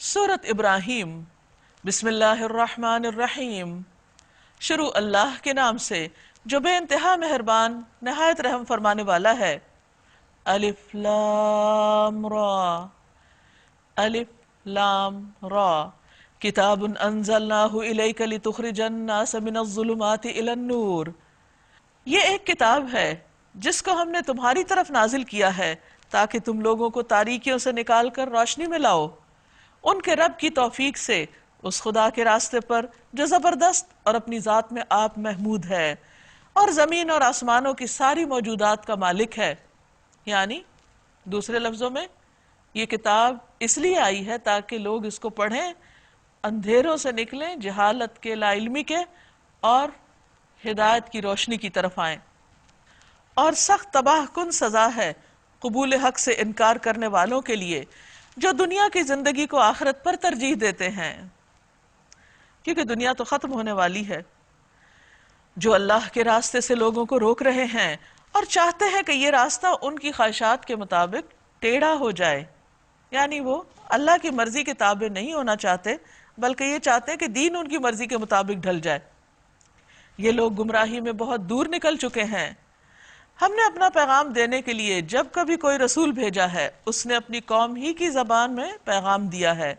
سورت ابراہیم بسم اللہ الرحمن الرحیم۔ شروع اللہ کے نام سے جو بے انتہا مہربان نہایت رحم فرمانے والا ہے۔ الف لام را، الف لام را، کتاب انزلناہ الیک لتخرج الناس من الظلمات الی النور۔ یہ ایک کتاب ہے جس کو ہم نے تمہاری طرف نازل کیا ہے تاکہ تم لوگوں کو تاریکیوں سے نکال کر روشنی میں لاؤ، ان کے رب کی توفیق سے اس خدا کے راستے پر جو زبردست اور اپنی ذات میں آپ محمود ہے اور زمین اور آسمانوں کی ساری موجودات کا مالک ہے۔ یعنی دوسرے لفظوں میں یہ کتاب اس لیے آئی ہے تاکہ لوگ اس کو پڑھیں، اندھیروں سے نکلیں، جہالت کے، لا علمی کے، اور ہدایت کی روشنی کی طرف آئیں۔ اور سخت تباہ کن سزا ہے قبول حق سے انکار کرنے والوں کے لیے جو دنیا کی زندگی کو آخرت پر ترجیح دیتے ہیں، کیونکہ دنیا تو ختم ہونے والی ہے۔ جو اللہ کے راستے سے لوگوں کو روک رہے ہیں اور چاہتے ہیں کہ یہ راستہ ان کی خواہشات کے مطابق ٹیڑھا ہو جائے، یعنی وہ اللہ کی مرضی کے تابع نہیں ہونا چاہتے بلکہ یہ چاہتے ہیں کہ دین ان کی مرضی کے مطابق ڈھل جائے۔ یہ لوگ گمراہی میں بہت دور نکل چکے ہیں۔ ہم نے اپنا پیغام دینے کے لیے جب کبھی کوئی رسول بھیجا ہے اس نے اپنی قوم ہی کی زبان میں پیغام دیا ہے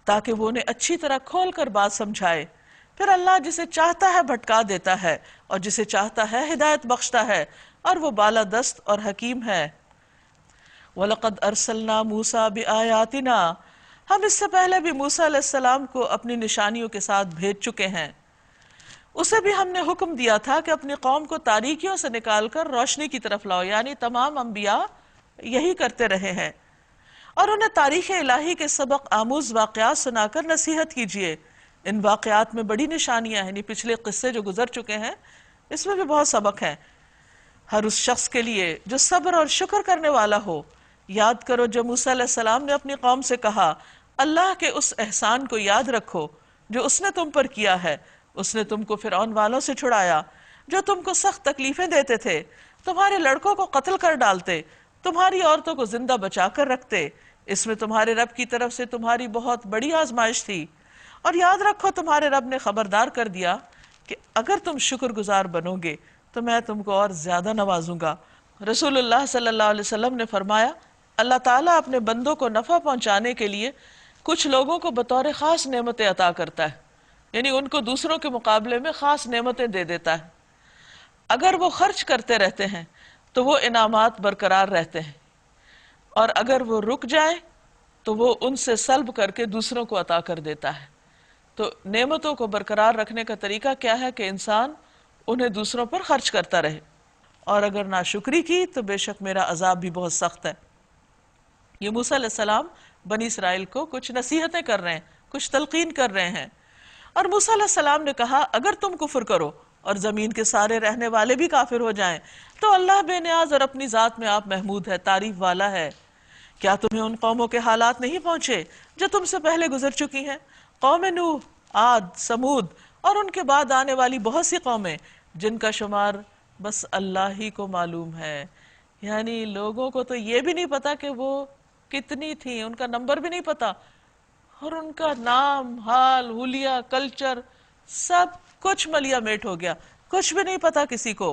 تاکہ وہ انہیں اچھی طرح کھول کر بات سمجھائے۔ پھر اللہ جسے چاہتا ہے بھٹکا دیتا ہے اور جسے چاہتا ہے ہدایت بخشتا ہے، اور وہ بالادست اور حکیم ہے۔ وَلَقَدْ أَرْسَلْنَا مُوسَىٰ بِآيَاتِنَا، ہم اس سے پہلے بھی موسیٰ علیہ السلام کو اپنی نشانیوں کے ساتھ بھیج چکے ہیں۔ اسے بھی ہم نے حکم دیا تھا کہ اپنی قوم کو تاریکیوں سے نکال کر روشنی کی طرف لاؤ، یعنی تمام انبیاء یہی کرتے رہے ہیں، اور انہیں تاریخ الہی کے سبق آموز واقعات سنا کر نصیحت کیجیے۔ ان واقعات میں بڑی نشانیاں ہیں، یعنی پچھلے قصے جو گزر چکے ہیں اس میں بھی بہت سبق ہیں ہر اس شخص کے لیے جو صبر اور شکر کرنے والا ہو۔ یاد کرو جب موسیٰ علیہ السلام نے اپنی قوم سے کہا، اللہ کے اس احسان کو یاد رکھو جو اس نے تم پر کیا ہے۔ اس نے تم کو فرعون والوں سے چھڑایا جو تم کو سخت تکلیفیں دیتے تھے، تمہارے لڑکوں کو قتل کر ڈالتے، تمہاری عورتوں کو زندہ بچا کر رکھتے۔ اس میں تمہارے رب کی طرف سے تمہاری بہت بڑی آزمائش تھی، اور یاد رکھو تمہارے رب نے خبردار کر دیا کہ اگر تم شکر گزار بنو گے تو میں تم کو اور زیادہ نوازوں گا۔ رسول اللہ صلی اللہ علیہ وسلم نے فرمایا، اللہ تعالیٰ اپنے بندوں کو نفع پہنچانے کے لیے کچھ لوگوں کو بطور خاص نعمتیں عطا کرتا ہے، یعنی ان کو دوسروں کے مقابلے میں خاص نعمتیں دے دیتا ہے۔ اگر وہ خرچ کرتے رہتے ہیں تو وہ انعامات برقرار رہتے ہیں، اور اگر وہ رک جائیں تو وہ ان سے سلب کر کے دوسروں کو عطا کر دیتا ہے۔ تو نعمتوں کو برقرار رکھنے کا طریقہ کیا ہے کہ انسان انہیں دوسروں پر خرچ کرتا رہے، اور اگر ناشکری کی تو بے شک میرا عذاب بھی بہت سخت ہے۔ یہ موسیٰ علیہ السلام بنی اسرائیل کو کچھ نصیحتیں کر رہے ہیں، کچھ تلقین کر رہے ہیں۔ اور موسیٰ علیہ السلام نے کہا، اگر تم کفر کرو اور زمین کے سارے رہنے والے بھی کافر ہو جائیں تو اللہ بے نیاز اور اپنی ذات میں آپ محمود ہے، تعریف والا ہے۔ کیا تمہیں ان قوموں کے حالات نہیں پہنچے جو تم سے پہلے گزر چکی ہیں؟ قوم نوح، عاد، سمود، اور ان کے بعد آنے والی بہت سی قومیں جن کا شمار بس اللہ ہی کو معلوم ہے۔ یعنی لوگوں کو تو یہ بھی نہیں پتا کہ وہ کتنی تھیں، ان کا نمبر بھی نہیں پتا، اور ان کا نام، حال، حلیہ، کلچر سب کچھ ملیا میٹ ہو گیا، کچھ بھی نہیں پتا کسی کو۔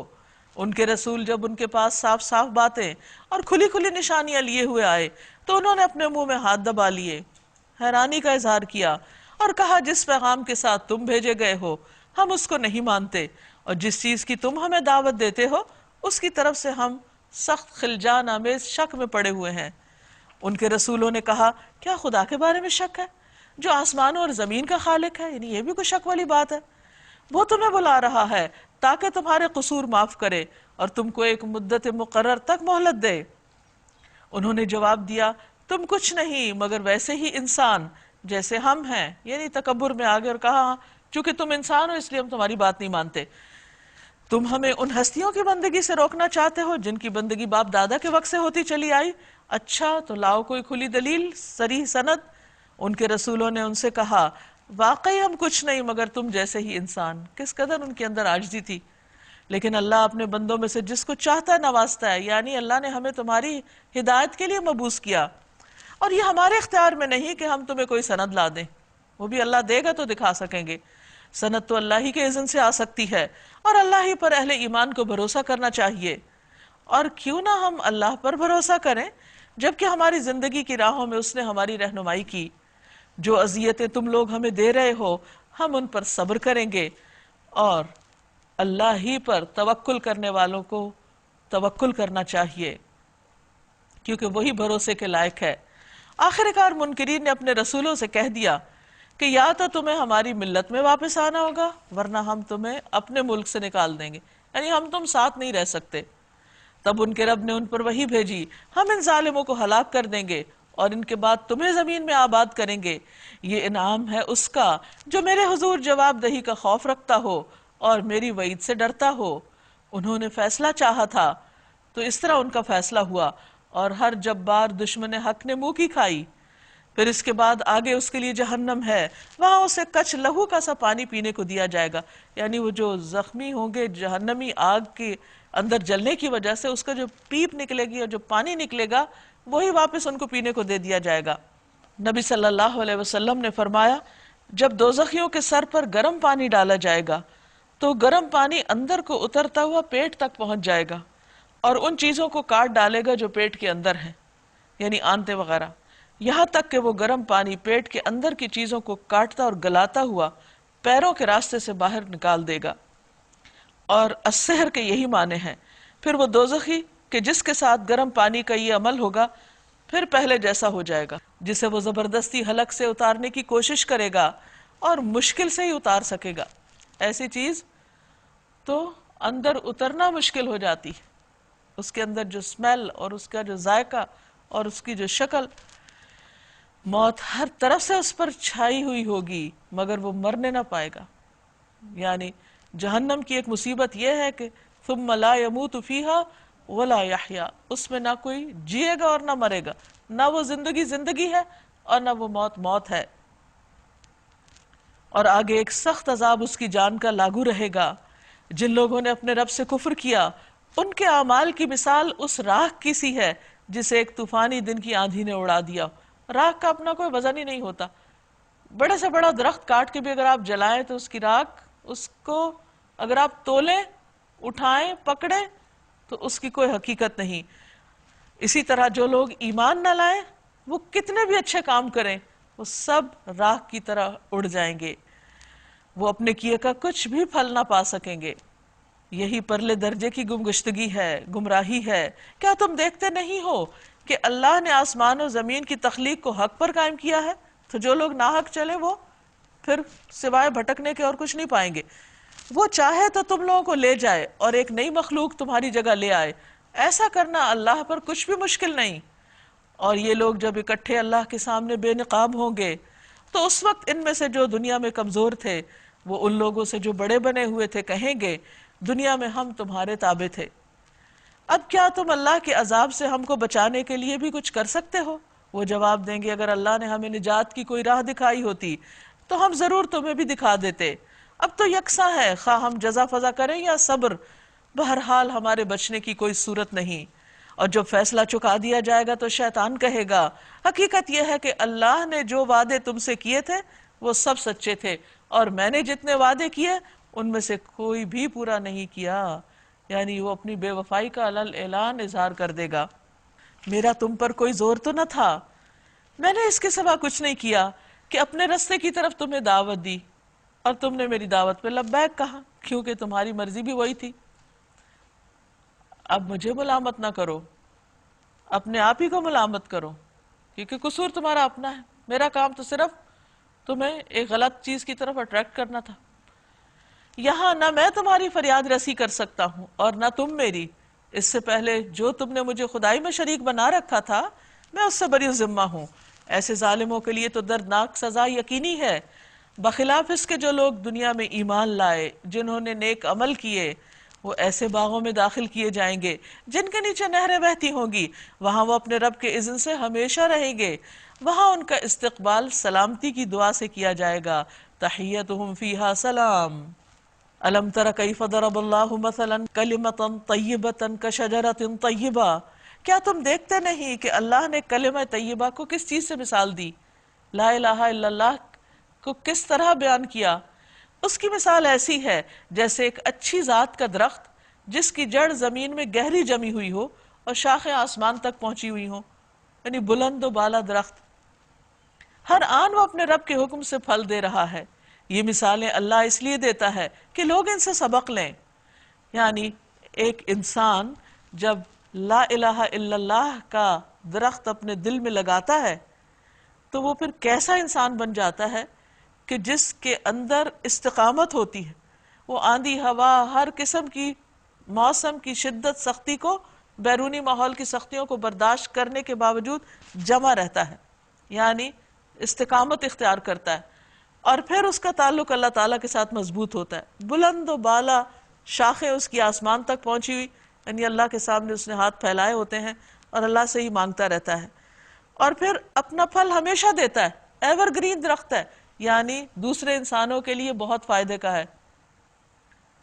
ان کے رسول جب ان کے پاس صاف صاف باتیں اور کھلی کھلی نشانیاں لیے ہوئے آئے تو انہوں نے اپنے منہ میں ہاتھ دبا لیے، حیرانی کا اظہار کیا اور کہا، جس پیغام کے ساتھ تم بھیجے گئے ہو ہم اس کو نہیں مانتے، اور جس چیز کی تم ہمیں دعوت دیتے ہو اس کی طرف سے ہم سخت خلجان آمیز شک میں پڑے ہوئے ہیں۔ ان کے رسولوں نے کہا، کیا خدا کے بارے میں شک ہے جو آسمانوں اور زمین کا خالق ہے؟ یعنی یہ بھی کوئی شک والی بات ہے؟ وہ تمہیں بلا رہا ہے تاکہ تمہارے قصور معاف کرے اور تم کو ایک مدت مقرر تک مہلت دے۔ انہوں نے جواب دیا، تم کچھ نہیں مگر ویسے ہی انسان جیسے ہم ہیں، یعنی تکبر میں آگے، اور کہا، چونکہ تم انسان ہو اس لیے ہم تمہاری بات نہیں مانتے۔ تم ہمیں ان ہستیوں کی بندگی سے روکنا چاہتے ہو جن کی بندگی باپ دادا کے وقت سے ہوتی چلی آئی؟ اچھا تو لاؤ کوئی کھلی دلیل، صریح سند۔ ان کے رسولوں نے ان سے کہا، واقعی ہم کچھ نہیں مگر تم جیسے ہی انسان۔ کس قدر ان کے اندر عاجزی تھی، لیکن اللہ اپنے بندوں میں سے جس کو چاہتا ہے نوازتا ہے، یعنی اللہ نے ہمیں تمہاری ہدایت کے لیے مبعوث کیا، اور یہ ہمارے اختیار میں نہیں کہ ہم تمہیں کوئی سند لا دیں، وہ بھی اللہ دے گا تو دکھا سکیں گے، سند تو اللہ ہی کے اذن سے آ سکتی ہے، اور اللہ ہی پر اہل ایمان کو بھروسہ کرنا چاہیے۔ اور کیوں نہ ہم اللہ پر بھروسہ کریں جبکہ ہماری زندگی کی راہوں میں اس نے ہماری رہنمائی کی۔ جو اذیتیں تم لوگ ہمیں دے رہے ہو ہم ان پر صبر کریں گے، اور اللہ ہی پر توکل کرنے والوں کو توکل کرنا چاہیے کیونکہ وہی بھروسے کے لائق ہے۔ آخر کار منکرین نے اپنے رسولوں سے کہہ دیا کہ یا تو تمہیں ہماری ملت میں واپس آنا ہوگا ورنہ ہم تمہیں اپنے ملک سے نکال دیں گے، یعنی ہم تم ساتھ نہیں رہ سکتے۔ تب ان کے رب نے ان پر وحی بھیجی، ہم ان ظالموں کو ہلاک کر دیں گے اور ان کے بعد تمہیں زمین میں آباد کریں گے، یہ انعام ہے اس کا جو میرے حضور جواب دہی کا خوف رکھتا ہو اور میری وعید سے ڈرتا ہو۔ انہوں نے فیصلہ چاہا تھا تو اس طرح ان کا فیصلہ ہوا، اور ہر جبار دشمن حق نے منہ کی کھائی۔ پھر اس کے بعد آگے اس کے لیے جہنم ہے، وہاں اسے کچھ لہو کا سا پانی پینے کو دیا جائے گا، یعنی وہ جو زخمی ہوں گے جہنمی آگ کے اندر جلنے کی وجہ سے اس کا جو پیپ نکلے گی اور جو پانی نکلے گا وہی واپس ان کو پینے کو دے دیا جائے گا۔ نبی صلی اللہ علیہ وسلم نے فرمایا جب دوزخیوں کے سر پر گرم پانی ڈالا جائے گا تو گرم پانی اندر کو اترتا ہوا پیٹ تک پہنچ جائے گا اور ان چیزوں کو کاٹ ڈالے گا جو پیٹ کے اندر ہیں، یعنی آنتے وغیرہ، یہاں تک کہ وہ گرم پانی پیٹ کے اندر کی چیزوں کو کاٹتا اور گلاتا ہوا پیروں کے راستے سے باہر نکال دے گا۔ اور السحر کے یہی معنی ہیں۔ پھر وہ دوزخی کہ جس کے ساتھ گرم پانی کا یہ عمل ہوگا پھر پہلے جیسا ہو جائے گا، جسے وہ زبردستی حلق سے اتارنے کی کوشش کرے گا اور مشکل سے ہی اتار سکے گا۔ ایسی چیز تو اندر اترنا مشکل ہو جاتی ہے، اس کے اندر جو سمیل اور اس کا جو ذائقہ اور اس کی جو شکل، موت ہر طرف سے اس پر چھائی ہوئی ہوگی مگر وہ مرنے نہ پائے گا۔ یعنی جہنم کی ایک مصیبت یہ ہے کہ ثم لا يموت فيها ولا يحيا، اس میں نہ کوئی جیے گا اور نہ مرے گا، نہ وہ زندگی ہے اور نہ وہ موت ہے۔ اور آگے ایک سخت عذاب اس کی جان کا لاگو رہے گا۔ جن لوگوں نے اپنے رب سے کفر کیا ان کے اعمال کی مثال اس راکھ کی سی ہے جسے ایک طوفانی دن کی آندھی نے اڑا دیا۔ راکھ کا اپنا کوئی وزن ہی نہیں ہوتا، بڑے سے بڑا درخت کاٹ کے بھی اگر آپ جلائیں تو اس کی راکھ، اس کو اگر آپ تولیں، اٹھائیں، پکڑیں تو اس کی کوئی حقیقت نہیں۔ اسی طرح جو لوگ ایمان نہ لائیں وہ کتنے بھی اچھے کام کریں وہ سب راکھ کی طرح اڑ جائیں گے، وہ اپنے کیے کا کچھ بھی پھل نہ پا سکیں گے۔ یہی پرلے درجے کی گمگشتگی ہے، گمراہی ہے۔ کیا تم دیکھتے نہیں ہو کہ اللہ نے آسمان و زمین کی تخلیق کو حق پر قائم کیا ہے؟ تو جو لوگ ناحق چلے وہ پھر سوائے بھٹکنے کے اور کچھ نہیں پائیں گے۔ وہ چاہے تو تم لوگوں کو لے جائے اور ایک نئی مخلوق تمہاری جگہ لے آئے، ایسا کرنا اللہ پر کچھ بھی مشکل نہیں۔ اور یہ لوگ جب اکٹھے اللہ کے سامنے بے نقاب ہوں گے تو اس وقت ان میں سے جو دنیا میں کمزور تھے وہ ان لوگوں سے جو بڑے بنے ہوئے تھے کہیں گے دنیا میں ہم تمہارے تابع تھے، اب کیا تم اللہ کے عذاب سے ہم کو بچانے کے لیے بھی کچھ کر سکتے ہو؟ وہ جواب دیں گے اگر اللہ نے ہمیں نجات کی کوئی راہ دکھائی ہوتی تو ہم ضرور تمہیں بھی دکھا دیتے۔ اب تو یکساں ہے خواہ ہم جزا فضا کریں یا صبر، بہرحال ہمارے بچنے کی کوئی صورت نہیں۔ اور جب فیصلہ چکا دیا جائے گا تو شیطان کہے گا حقیقت یہ ہے کہ اللہ نے جو وعدے تم سے کیے تھے وہ سب سچے تھے اور میں نے جتنے وعدے کیے ان میں سے کوئی بھی پورا نہیں کیا، یعنی وہ اپنی بے وفائی کا علل اعلان اظہار کر دے گا۔ میرا تم پر کوئی زور تو نہ تھا، میں نے اس کے سوا کچھ نہیں کیا کہ اپنے رستے کی طرف تمہیں دعوت دی اور تم نے میری دعوت پہ لبیک کہا کیونکہ تمہاری مرضی بھی وہی تھی۔ اب مجھے ملامت نہ کرو، اپنے آپ ہی کو ملامت کرو کیونکہ قصور تمہارا اپنا ہے، میرا کام تو صرف تمہیں ایک غلط چیز کی طرف اٹریکٹ کرنا تھا۔ یہاں نہ میں تمہاری فریاد رسی کر سکتا ہوں اور نہ تم میری، اس سے پہلے جو تم نے مجھے خدائی میں شریک بنا رکھا تھا میں اس سے بری ذمہ ہوں۔ ایسے ظالموں کے لیے تو دردناک سزا یقینی ہے، بخلاف اس کے جو لوگ دنیا میں ایمان لائے، جنہوں نے نیک عمل کیے، وہ ایسے باغوں میں داخل کیے جائیں گے جن کے نیچے نہریں بہتی ہوں گی، وہاں وہ اپنے رب کے اذن سے ہمیشہ رہیں گے، وہاں ان کا استقبال سلامتی کی دعا سے کیا جائے گا، تحیتہم فیہا سلام۔ الم تر کیف ضرب اللہ مثلا کلمۃ طیبۃ کشجرۃ طیبہ، کیا تم دیکھتے نہیں کہ اللہ نے کلمہ طیبہ کو کس چیز سے مثال دی، لا الہ الا اللہ کو کس طرح بیان کیا؟ اس کی مثال ایسی ہے جیسے ایک اچھی ذات کا درخت جس کی جڑ زمین میں گہری جمی ہوئی ہو اور شاخیں آسمان تک پہنچی ہوئی ہوں، یعنی بلند و بالا درخت۔ ہر آن وہ اپنے رب کے حکم سے پھل دے رہا ہے۔ یہ مثالیں اللہ اس لیے دیتا ہے کہ لوگ ان سے سبق لیں۔ یعنی ایک انسان جب لا الہ الا اللہ کا درخت اپنے دل میں لگاتا ہے تو وہ پھر کیسا انسان بن جاتا ہے کہ جس کے اندر استقامت ہوتی ہے، وہ آندھی ہوا، ہر قسم کی موسم کی شدت، سختی کو، بیرونی ماحول کی سختیوں کو برداشت کرنے کے باوجود جمع رہتا ہے، یعنی استقامت اختیار کرتا ہے، اور پھر اس کا تعلق اللہ تعالیٰ کے ساتھ مضبوط ہوتا ہے، بلند و بالا شاخیں اس کی آسمان تک پہنچی ہوئی، یعنی اللہ کے سامنے اس نے ہاتھ پھیلائے ہوتے ہیں اور اللہ سے ہی مانگتا رہتا ہے، اور پھر اپنا پھل ہمیشہ دیتا ہے، ایور گرین درخت ہے، یعنی دوسرے انسانوں کے لیے بہت فائدے کا ہے،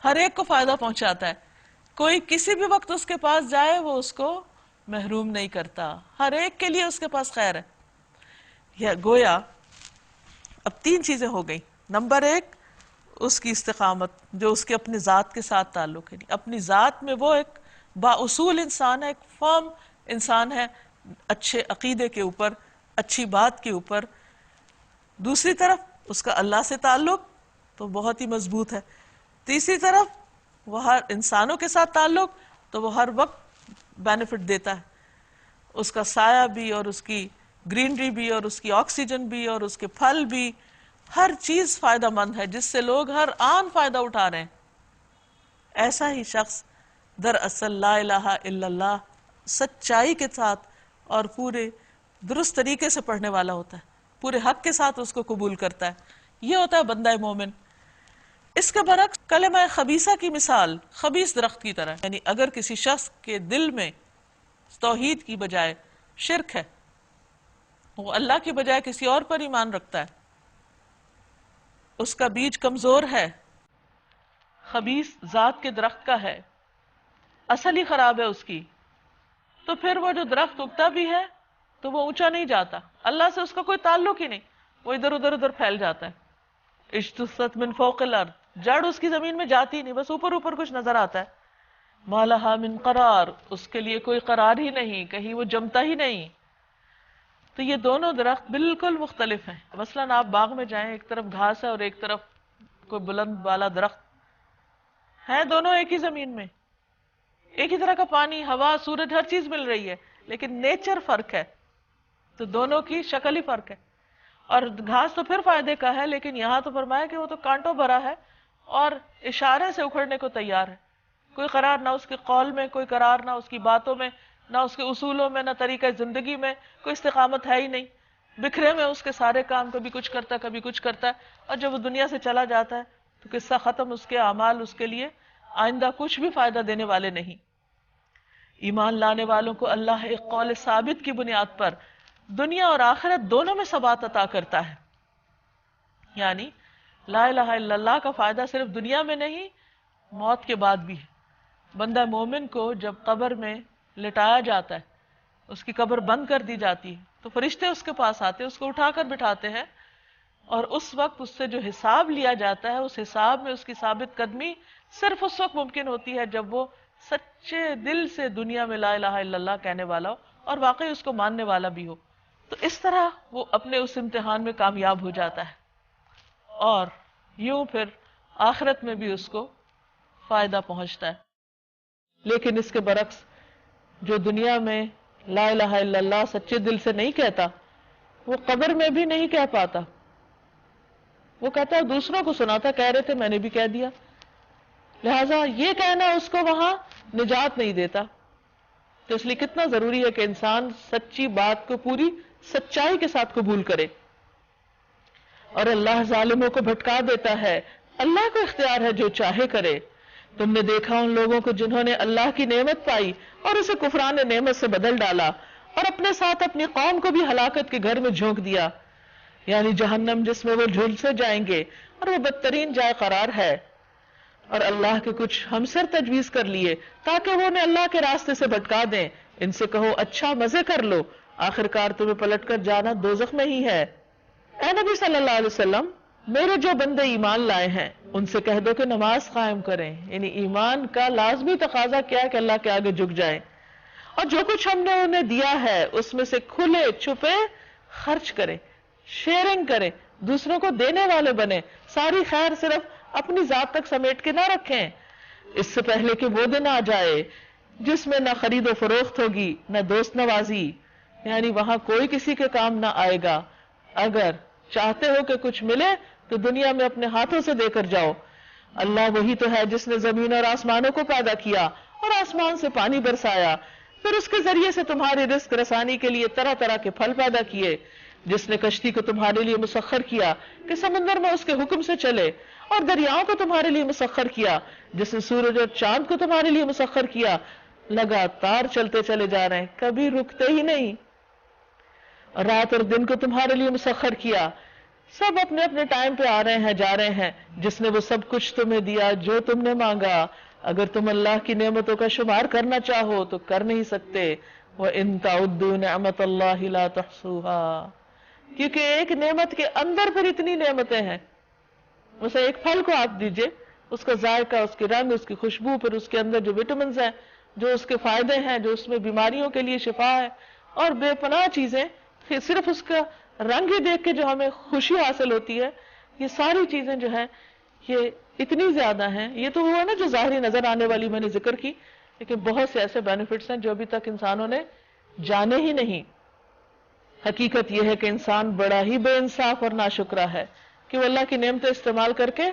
ہر ایک کو فائدہ پہنچاتا ہے، کوئی کسی بھی وقت اس کے پاس جائے وہ اس کو محروم نہیں کرتا، ہر ایک کے لیے اس کے پاس خیر ہے۔ یہ گویا اب 3 چیزیں ہو گئیں۔ نمبر 1 اس کی استقامت جو اس کے اپنی ذات کے ساتھ تعلق ہے، اپنی ذات میں وہ ایک بااصول انسان ہے، ایک فرم انسان ہے، اچھے عقیدے کے اوپر، اچھی بات کے اوپر۔ دوسری طرف اس کا اللہ سے تعلق تو بہت ہی مضبوط ہے، تیسری طرف وہ ہر انسانوں کے ساتھ تعلق تو وہ ہر وقت بینیفٹ دیتا ہے، اس کا سایہ بھی اور اس کی گرینری بھی اور اس کی آکسیجن بھی اور اس کے پھل بھی، ہر چیز فائدہ مند ہے جس سے لوگ ہر آن فائدہ اٹھا رہے ہیں۔ ایسا ہی شخص دراصل لا الہ الا اللہ سچائی کے ساتھ اور پورے درست طریقے سے پڑھنے والا ہوتا ہے، پورے حق کے ساتھ اس کو قبول کرتا ہے، یہ ہوتا ہے بندہ مومن۔ اس کے برعکس کلمہ خبیثہ کی مثال خبیث درخت کی طرح، یعنی اگر کسی شخص کے دل میں توحید کی بجائے شرک ہے، وہ اللہ کی بجائے کسی اور پر ایمان رکھتا ہے، اس کا بیج کمزور ہے، خبیث ذات کے درخت کا ہے، اصل ہی خراب ہے اس کی، تو پھر وہ جو درخت اگتا بھی ہے تو وہ اونچا نہیں جاتا، اللہ سے اس کا کوئی تعلق ہی نہیں، وہ ادھر ادھر پھیل جاتا ہے۔ اجتثت من فوق الارض، جڑ اس کی زمین میں جاتی نہیں، بس اوپر اوپر کچھ نظر آتا ہے۔ ما لہا من قرار، اس کے لیے کوئی قرار ہی نہیں، کہیں وہ جمتا ہی نہیں۔ تو یہ دونوں درخت بالکل مختلف ہیں۔ مثلاً آپ باغ میں جائیں، ایک طرف گھاس ہے اور ایک طرف کوئی بلند بالا درخت ہے، دونوں ایک ہی زمین میں، ایک ہی طرح کا پانی، ہوا، سورج، ہر چیز مل رہی ہے، لیکن نیچر فرق ہے، تو دونوں کی شکل ہی فرق ہے۔ اور گھاس تو پھر فائدے کا ہے، لیکن یہاں تو فرمایا کہ وہ تو کانٹوں بھرا ہے اور اشارے سے اکھڑنے کو تیار ہے، کوئی قرار نہ اس کے قول میں، کوئی قرار نہ اس کی باتوں میں، نہ اس کے اصولوں میں، نہ طریقہ زندگی میں، کوئی استقامت ہے ہی نہیں، بکھرے میں اس کے سارے کام، کبھی کچھ کرتا ہے کبھی کچھ کرتا ہے، اور جب وہ دنیا سے چلا جاتا ہے تو قصہ ختم، اس کے اعمال اس کے لیے آئندہ کچھ بھی فائدہ دینے والے نہیں۔ ایمان لانے والوں کو اللہ ایک قول ثابت کی بنیاد پر دنیا اور آخرت دونوں میں ثبات عطا کرتا ہے، یعنی لا الہ الا اللہ کا فائدہ صرف دنیا میں نہیں، موت کے بعد بھی ہے۔ بندہ مومن کو جب قبر میں لٹایا جاتا ہے، اس کی قبر بند کر دی جاتی ہے، تو فرشتے اس کے پاس آتے ہیں، اس کو اٹھا کر بٹھاتے ہیں، اور اس وقت اس سے جو حساب لیا جاتا ہے، اس حساب میں اس کی ثابت قدمی صرف اس وقت ممکن ہوتی ہے جب وہ سچے دل سے دنیا میں لا الہ الا اللہ کہنے والا ہو اور واقعی اس کو ماننے والا بھی ہو، تو اس طرح وہ اپنے اس امتحان میں کامیاب ہو جاتا ہے، اور یوں پھر آخرت میں بھی اس کو فائدہ پہنچتا ہے۔ لیکن اس کے برعکس جو دنیا میں لا الہ الا اللہ سچے دل سے نہیں کہتا، وہ قبر میں بھی نہیں کہہ پاتا، وہ کہتا ہے دوسروں کو سناتا، کہہ رہے تھے میں نے بھی کہہ دیا، لہٰذا یہ کہنا اس کو وہاں نجات نہیں دیتا۔ تو اس لیے کتنا ضروری ہے کہ انسان سچی بات کو پوری سچائی کے ساتھ قبول کرے، اور اللہ ظالموں کو بھٹکا دیتا ہے، اللہ کو اختیار ہے جو چاہے کرے۔ تم نے دیکھا ان لوگوں کو جنہوں نے اللہ کی نعمت پائی اور اسے کفران نعمت سے بدل ڈالا، اور اپنے ساتھ اپنی قوم کو بھی ہلاکت کے گھر میں جھونک دیا، یعنی جہنم جس میں وہ جھلسے جائیں گے، اور وہ بدترین جائے قرار ہے۔ اور اللہ کے کچھ ہمسر تجویز کر لیے تاکہ وہ انہیں اللہ کے راستے سے بھٹکا دیں. ان سے کہو اچھا مزے کر لو، آخر کار تمہیں پلٹ کر جانا دوزخ میں ہی ہے. اے نبی صلی اللہ علیہ وسلم، میرے جو بندے ایمان لائے ہیں ان سے کہہ دو کہ نماز قائم کریں. یعنی ایمان کا لازمی تقاضا کیا ہے کہ اللہ کے آگے جھک جائیں، اور جو کچھ ہم نے انہیں دیا ہے اس میں سے کھلے چھپے خرچ کریں، شیئرنگ کریں، دوسروں کو دینے والے بنے. ساری خیر صرف اپنی ذات تک سمیٹ کے نہ رکھیں. اس سے پہلے کہ وہ دن آ جائے جس میں نہ خرید و فروخت ہوگی نہ دوست نوازی، یعنی وہاں کوئی کسی کے کام نہ آئے گا. اگر چاہتے ہو کہ کچھ ملے تو دنیا میں اپنے ہاتھوں سے دے کر جاؤ. اللہ وہی تو ہے جس نے زمین اور آسمانوں کو پیدا کیا اور آسمان سے پانی برسایا، پھر اس کے ذریعے سے تمہاری رزق رسانی کے لیے طرح طرح کے پھل پیدا کیے. جس نے کشتی کو تمہارے لیے مسخر کیا کہ سمندر میں اس کے حکم سے چلے، اور دریاؤں کو تمہارے لیے مسخر کیا. جس نے سورج اور چاند کو تمہارے لیے مسخر کیا، لگاتار چلتے چلے جا رہے ہیں، کبھی رکتے ہی نہیں. رات اور دن کو تمہارے لیے مسخر کیا، سب اپنے اپنے ٹائم پہ آ رہے ہیں جا رہے ہیں. جس نے وہ سب کچھ تمہیں دیا جو تم نے مانگا. اگر تم اللہ کی نعمتوں کا شمار کرنا چاہو تو کر نہیں سکتے. وَإِن تَعُدُّوا نِعْمَةَ اللَّهِ لَا تُحْصُوهَا، کیونکہ ایک نعمت کے اندر پھر اتنی نعمتیں ہیں. مثلا ایک پھل کو آپ دیجئے، اس کا ذائقہ، اس کے رنگ، اس کی خوشبو، پھر اس کے اندر جو وٹامنز ہیں، جو اس کے فائدے ہیں، جو اس میں بیماریوں کے لیے شفا ہے، اور بے پناہ چیزیں. صرف اس کا رنگ ہی دیکھ کے جو ہمیں خوشی حاصل ہوتی ہے، یہ ساری چیزیں جو ہیں یہ اتنی زیادہ ہیں. یہ تو ہوا نا جو ظاہری نظر آنے والی میں نے ذکر کی، لیکن بہت سے ایسے بینیفٹس ہیں جو ابھی تک انسانوں نے جانے ہی نہیں. حقیقت یہ ہے کہ انسان بڑا ہی بے انصاف اور ناشکرا ہے کہ وہ اللہ کی نعمتیں استعمال کر کے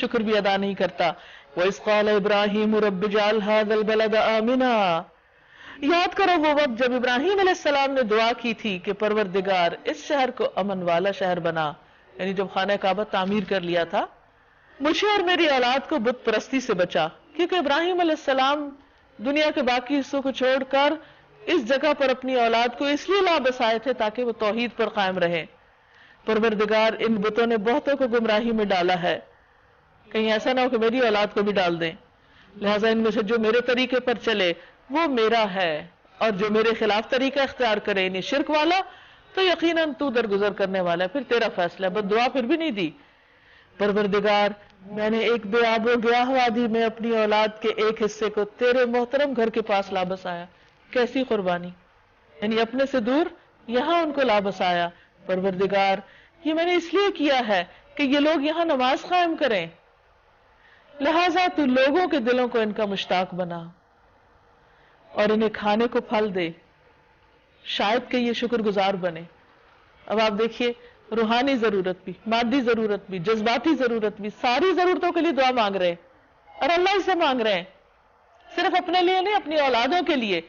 شکر بھی ادا نہیں کرتا. وَإِذْ قَالَ إِبْرَاهِيمُ رَبِّ اجْعَلْ هَذَا الْبَلَدَ آمِنًا، یاد کرو وہ وقت جب ابراہیم علیہ السلام نے دعا کی تھی کہ پروردگار اس شہر کو امن والا شہر بنا. یعنی جب خانہ کعبہ تعمیر کر لیا تھا، مجھے اور میری اولاد کو بت پرستی سے بچا. کیونکہ ابراہیم علیہ السلام دنیا کے باقی حصوں کو چھوڑ کر اس جگہ پر اپنی اولاد کو اس لیے لا بسائے تھے تاکہ وہ توحید پر قائم رہے. پروردگار ان بتوں نے بہتوں کو گمراہی میں ڈالا ہے، کہیں ایسا نہ ہو کہ میری اولاد کو بھی ڈال دیں. لہٰذا ان میں سے جو میرے طریقے پر چلے وہ میرا ہے، اور جو میرے خلاف طریقہ اختیار کرے یعنی شرک والا تو یقیناً تو درگزر کرنے والا ہے. پھر تیرا فیصلہ ہے. بس دعا پھر بھی نہیں دی. پروردگار، میں نے ایک بے آب و گیاہ وادی میں اپنی اولاد کے ایک حصے کو تیرے محترم گھر کے پاس لا بسایا. کیسی قربانی، یعنی اپنے سے دور یہاں ان کو لا بسایا. پروردگار، یہ میں نے اس لیے کیا ہے کہ یہ لوگ یہاں نماز قائم کریں، لہٰذا تو لوگوں کے دلوں کو ان کا مشتاق بنا اور انہیں کھانے کو پھل دے، شاید کہ یہ شکر گزار بنے. اب آپ دیکھیے، روحانی ضرورت بھی، مادی ضرورت بھی، جذباتی ضرورت بھی، ساری ضرورتوں کے لیے دعا مانگ رہے ہیں، اور اللہ سے مانگ رہے ہیں. صرف اپنے لیے نہیں، اپنی اولادوں کے لیے.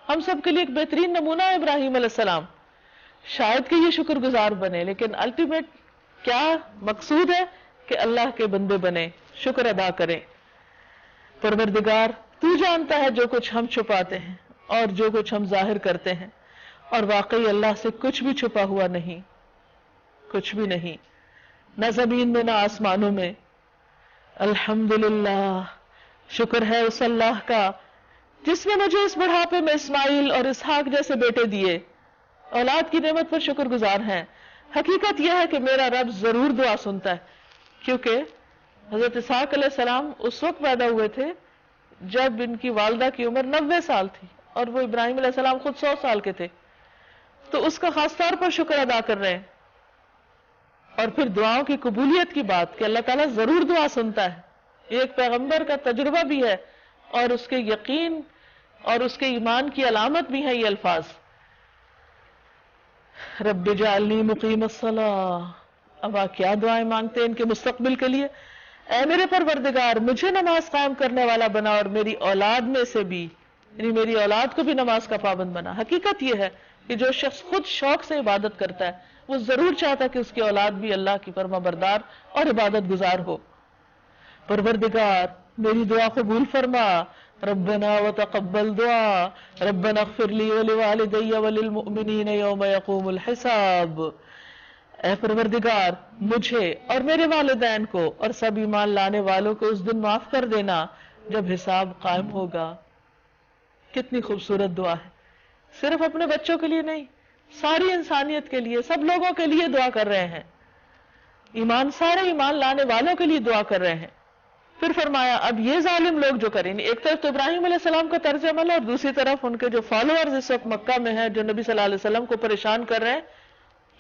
ہم سب کے لیے ایک بہترین نمونہ ہے ابراہیم علیہ السلام. شاید کہ یہ شکر گزار بنے، لیکن الٹیمیٹ کیا مقصود ہے کہ اللہ کے بندے بنے، شکر ادا کریں. پروردگار، تو جانتا ہے جو کچھ ہم چھپاتے ہیں اور جو کچھ ہم ظاہر کرتے ہیں، اور واقعی اللہ سے کچھ بھی چھپا ہوا نہیں، کچھ بھی نہیں، نہ زمین میں نہ آسمانوں میں. الحمدللہ، شکر ہے اس اللہ کا جس نے مجھے اس بڑھاپے میں اسماعیل اور اسحاق جیسے بیٹے دیے. اولاد کی نعمت پر شکر گزار ہیں. حقیقت یہ ہے کہ میرا رب ضرور دعا سنتا ہے، کیونکہ حضرت اسحاق علیہ السلام اس وقت پیدا ہوئے تھے جب ان کی والدہ کی عمر 90 سال تھی، اور وہ ابراہیم علیہ السلام خود 100 سال کے تھے. تو اس کا خاص طور پر شکر ادا کر رہے ہیں. اور پھر دعاؤں کی قبولیت کی بات کہ اللہ تعالیٰ ضرور دعا سنتا ہے، یہ ایک پیغمبر کا تجربہ بھی ہے، اور اس کے یقین اور اس کے ایمان کی علامت بھی ہے یہ الفاظ. رب اجعلنی مقیم الصلاۃ. اب آپ کیا دعائیں مانگتے ہیں ان کے مستقبل کے لیے؟ اے میرے پروردگار، مجھے نماز قائم کرنے والا بنا، اور میری اولاد میں سے بھی، یعنی میری اولاد کو بھی نماز کا پابند بنا. حقیقت یہ ہے کہ جو شخص خود شوق سے عبادت کرتا ہے وہ ضرور چاہتا ہے کہ اس کی اولاد بھی اللہ کی فرما بردار اور عبادت گزار ہو. پروردگار، میری دعا قبول فرما. ربنا وتقبل دعا. ربنا اغفر لی ولوالدی وللمؤمنین یوم یقوم الحساب. اے پروردگار مجھے اور میرے والدین کو اور سب ایمان لانے والوں کو اس دن معاف کر دینا جب حساب قائم ہوگا۔ کتنی خوبصورت دعا ہے، صرف اپنے بچوں کے لیے نہیں، ساری انسانیت کے لیے، سب لوگوں کے لیے دعا کر رہے ہیں، سارے ایمان لانے والوں کے لیے دعا کر رہے ہیں۔ پھر فرمایا اب یہ ظالم لوگ جو کریں، ایک طرف تو ابراہیم علیہ السلام کا طرز عمل ہے اور دوسری طرف ان کے جو فالوورز اس وقت مکہ میں ہیں جو نبی صلی اللہ علیہ وسلم کو پریشان کر رہے ہیں،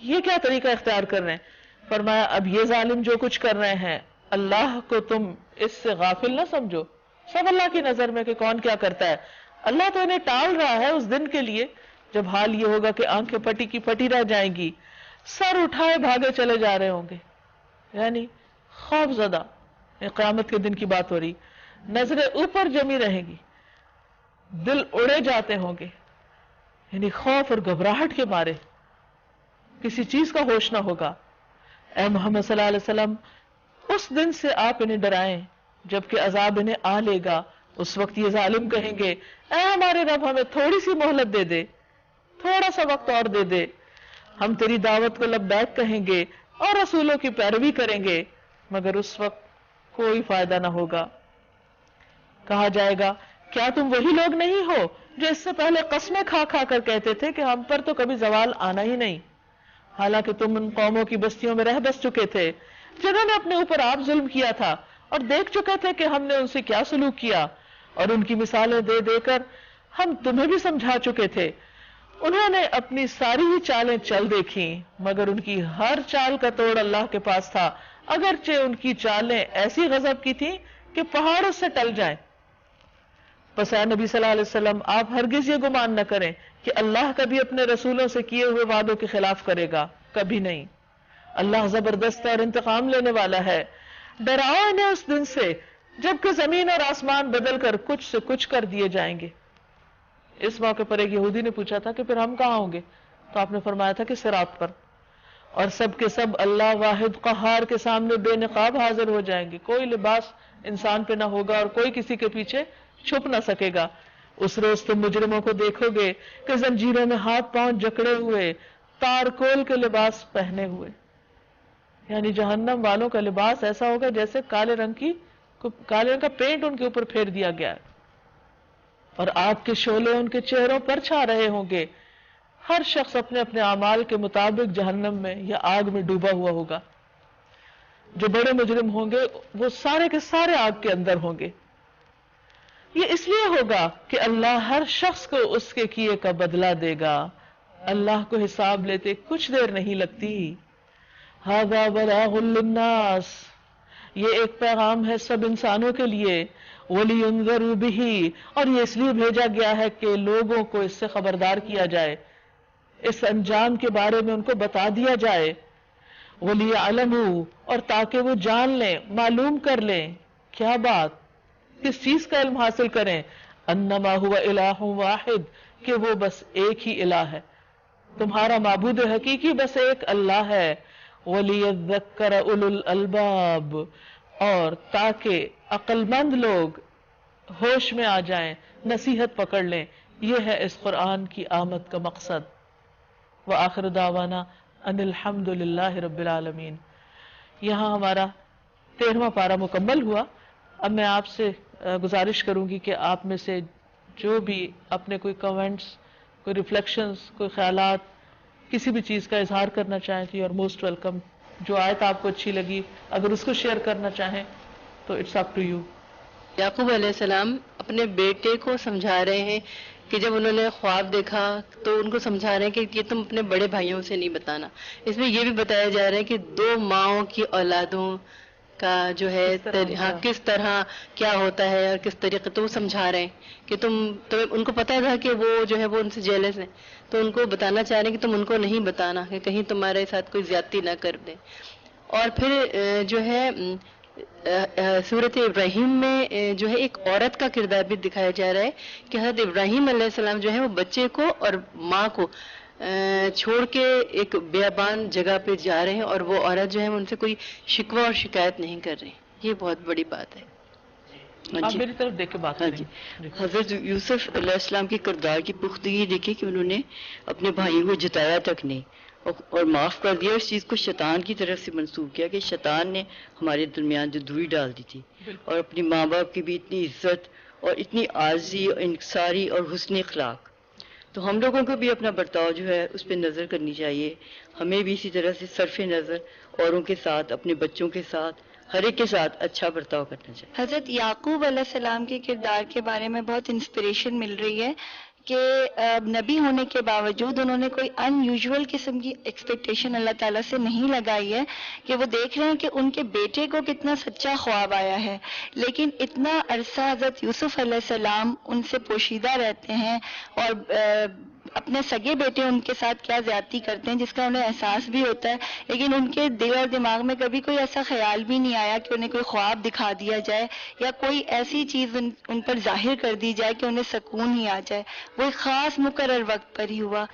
یہ کیا طریقہ اختیار کر رہے ہیں؟ فرمایا اب یہ ظالم جو کچھ کر رہے ہیں اللہ کو تم اس سے غافل نہ سمجھو، سب اللہ کی نظر میں کہ کون کیا کرتا ہے۔ اللہ تو انہیں ٹال رہا ہے اس دن کے لیے جب حال یہ ہوگا کہ آنکھیں پٹی کی پٹی رہ جائیں گی، سر اٹھائے بھاگے چلے جا رہے ہوں گے، یعنی خوف زدہ، قیامت کے دن کی بات ہو رہی، نظریں اوپر جمی رہیں گی، دل اڑے جاتے ہوں گے، یعنی خوف اور گھبراہٹ کے مارے کسی چیز کا ہوش نہ ہوگا۔ اے محمد صلی اللہ علیہ وسلم اس دن سے آپ انہیں ڈرائیں جبکہ عذاب انہیں آ لے گا۔ اس وقت یہ ظالم کہیں گے اے ہمارے رب ہمیں تھوڑی سی مہلت دے دے، تھوڑا سا وقت اور دے دے، ہم تیری دعوت کو لبیک کہیں گے اور رسولوں کی پیروی کریں گے، مگر اس وقت کوئی فائدہ نہ ہوگا۔ کہا جائے گا کیا تم وہی لوگ نہیں ہو جو اس سے پہلے قسمیں کھا کھا کر کہتے تھے کہ ہم پر تو کبھی زوال آنا ہی نہیں، حالانکہ تم ان قوموں کی بستیوں میں رہ بس چکے تھے جنہوں نے اپنے اوپر آپ ظلم کیا تھا اور دیکھ چکے تھے کہ ہم نے ان سے کیا سلوک کیا، اور ان کی مثالیں دے دے کر ہم تمہیں بھی سمجھا چکے تھے۔ انہوں نے اپنی ساری ہی چالیں چل دیکھی مگر ان کی ہر چال کا توڑ اللہ کے پاس تھا، اگرچہ ان کی چالیں ایسی غضب کی تھیں کہ پہاڑ اس سے ٹل جائیں۔ پس اے نبی صلی اللہ علیہ وسلم آپ ہرگز یہ گمان نہ کریں کہ اللہ کبھی اپنے رسولوں سے کیے ہوئے وعدوں کے خلاف کرے گا، کبھی نہیں۔ اللہ زبردست اور انتقام لینے والا ہے۔ ڈراؤ انہیں اس دن سے جبکہ زمین اور آسمان بدل کر کچھ سے کچھ کر دیے جائیں گے۔ اس موقع پر ایک یہودی نے پوچھا تھا کہ پھر ہم کہاں ہوں گے؟ تو آپ نے فرمایا تھا کہ صراط پر، اور سب کے سب اللہ واحد قہار کے سامنے بے نقاب حاضر ہو جائیں گے، کوئی لباس انسان پہ نہ ہوگا اور کوئی کسی کے پیچھے چھپ نہ سکے گا۔ اس روز تم مجرموں کو دیکھو گے کہ زنجیروں میں ہاتھ پاؤں جکڑے ہوئے، تارکول کے لباس پہنے ہوئے، یعنی جہنم والوں کا لباس ایسا ہوگا جیسے کالے رنگ کا پینٹ ان کے اوپر پھیر دیا گیا ہے، اور آگ کے شعلے ان کے چہروں پر چھا رہے ہوں گے۔ ہر شخص اپنے اپنے اعمال کے مطابق جہنم میں یا آگ میں ڈوبا ہوا ہوگا۔ جو بڑے مجرم ہوں گے وہ سارے کے سارے آگ کے اندر ہوں گے۔ یہ اس لیے ہوگا کہ اللہ ہر شخص کو اس کے کیے کا بدلہ دے گا، اللہ کو حساب لیتے کچھ دیر نہیں لگتی۔ ھذا بلاغ للناس، یہ ایک پیغام ہے سب انسانوں کے لیے، وَلِيُنذَرُوا بِهِ، اور یہ اس لیے بھیجا گیا ہے کہ لوگوں کو اس سے خبردار کیا جائے، اس انجام کے بارے میں ان کو بتا دیا جائے، وَلِيَعْلَمُوا، اور تاکہ وہ جان لیں، معلوم کر لیں، کیا بات، کس چیز کا علم حاصل کریں، انما هو الہ واحد، کہ وہ بس ایک ہی الہ ہے، تمہارا معبود حقیقی بس ایک اللہ ہے، وَلِيَذَّكَّرَ أُولُو الْأَلْبَابِ، اور تاکہ عقل مند لوگ ہوش میں آ جائیں، نصیحت پکڑ لیں، یہ ہے اس قرآن کی آمد کا مقصد۔ وآخر دعوانا ان الحمد للہ رب العالمین۔ یہاں ہمارا 13واں پارہ مکمل ہوا۔ اب میں آپ سے گزارش کروں گی کہ آپ میں سے جو بھی اپنے کوئی کمنٹس، کوئی ریفلیکشنز، کوئی خیالات، کسی بھی چیز کا اظہار کرنا چاہیں تو یو آر موسٹ ویلکم۔ جو آیت آپ کو اچھی لگی اگر اس کو شیئر کرنا چاہیں تو اٹس اپ ٹو یو۔ یعقوب علیہ السلام اپنے بیٹے کو سمجھا رہے ہیں کہ جب انہوں نے خواب دیکھا تو ان کو سمجھا رہے ہیں کہ یہ تم اپنے بڑے بھائیوں سے نہیں بتانا۔ اس میں یہ بھی بتایا جا رہا ہے کہ دو ماؤں کی اولادوں کا جو ہے کس طرح کیا ہوتا ہے اور کس طریقے، تو وہ سمجھا رہے ہیں کہ ان کو پتا تھا کہ وہ جو ہے وہ ان سے جیلس ہیں، تو ان کو بتانا چاہ رہے ہیں کہ تم ان کو نہیں بتانا کہ کہیں تمہارے ساتھ کوئی زیادتی نہ کر دیں۔ اور پھر جو ہے سورۃ ابراہیم میں جو ہے ایک عورت کا کردار بھی دکھایا جا رہا ہے کہ حضرت ابراہیم علیہ السلام جو ہے وہ بچے کو اور ماں کو چھوڑ کے ایک بیابان جگہ پہ جا رہے ہیں، اور وہ عورت جو ہے ان سے کوئی شکوہ اور شکایت نہیں کر رہی۔ یہ بہت بڑی بات ہے۔ آپ میری طرف دیکھ کے بات کریں۔ حضرت یوسف علیہ السلام کے کردار کی پختگی دیکھیں کہ انہوں نے اپنے بھائیوں کو جتایا تک نہیں، اور معاف کر دیا. اس چیز کو شیطان کی طرف سے منسوخ کیا کہ شیطان نے ہمارے درمیان جو دوری ڈال دی تھی, اور اپنی ماں باپ کی بھی اتنی عزت اور اتنی عاجزی اور انکساری اور حسن اخلاق. تو ہم لوگوں کو بھی اپنا برتاؤ جو ہے اس پہ نظر کرنی چاہیے. ہمیں بھی اسی طرح سے صرف نظر اوروں کے ساتھ, اپنے بچوں کے ساتھ, ہر ایک کے ساتھ اچھا برتاؤ کرنا چاہیے. حضرت یعقوب علیہ السلام کے کردار کے بارے میں بہت انسپریشن مل رہی ہے کہ نبی ہونے کے باوجود انہوں نے کوئی ان یوزول قسم کی ایکسپیکٹیشن اللہ تعالیٰ سے نہیں لگائی ہے, کہ وہ دیکھ رہے ہیں کہ ان کے بیٹے کو کتنا سچا خواب آیا ہے, لیکن اتنا عرصہ حضرت یوسف علیہ السلام ان سے پوشیدہ رہتے ہیں اور اپنے سگے بیٹے ان کے ساتھ کیا زیادتی کرتے ہیں جس کا انہیں احساس بھی ہوتا ہے, لیکن ان کے دل اور دماغ میں کبھی کوئی ایسا خیال بھی نہیں آیا کہ انہیں کوئی خواب دکھا دیا جائے یا کوئی ایسی چیز ان پر ظاہر کر دی جائے کہ انہیں سکون ہی آ جائے. وہ ایک خاص مقرر وقت پر ہی ہوا.